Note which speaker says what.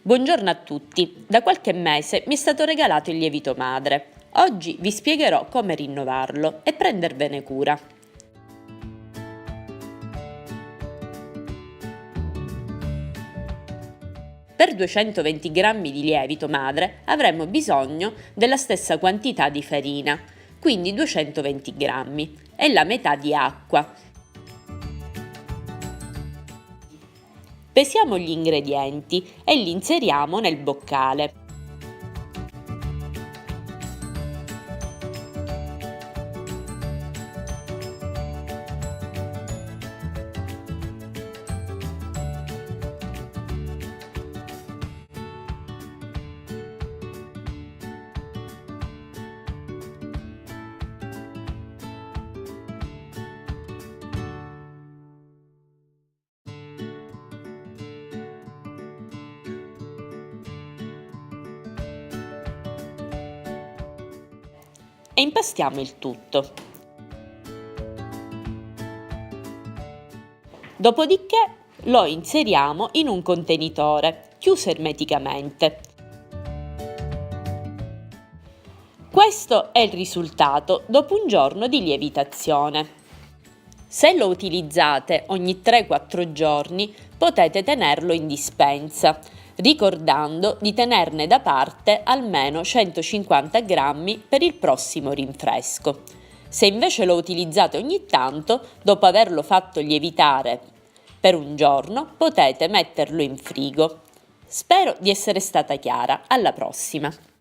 Speaker 1: Buongiorno a tutti, da qualche mese mi è stato regalato il lievito madre. Oggi vi spiegherò come rinnovarlo e prendervene cura. Per 220 g di lievito madre avremo bisogno della stessa quantità di farina, quindi 220 g, e la metà di acqua. Pesiamo gli ingredienti e li inseriamo nel boccale. E impastiamo il tutto. Dopodiché lo inseriamo in un contenitore chiuso ermeticamente. Questo è il risultato dopo un giorno di lievitazione. Se lo utilizzate ogni 3-4 giorni potete tenerlo in dispensa, ricordando di tenerne da parte almeno 150 g per il prossimo rinfresco. Se invece lo utilizzate ogni tanto, dopo averlo fatto lievitare per un giorno, potete metterlo in frigo. Spero di essere stata chiara. Alla prossima!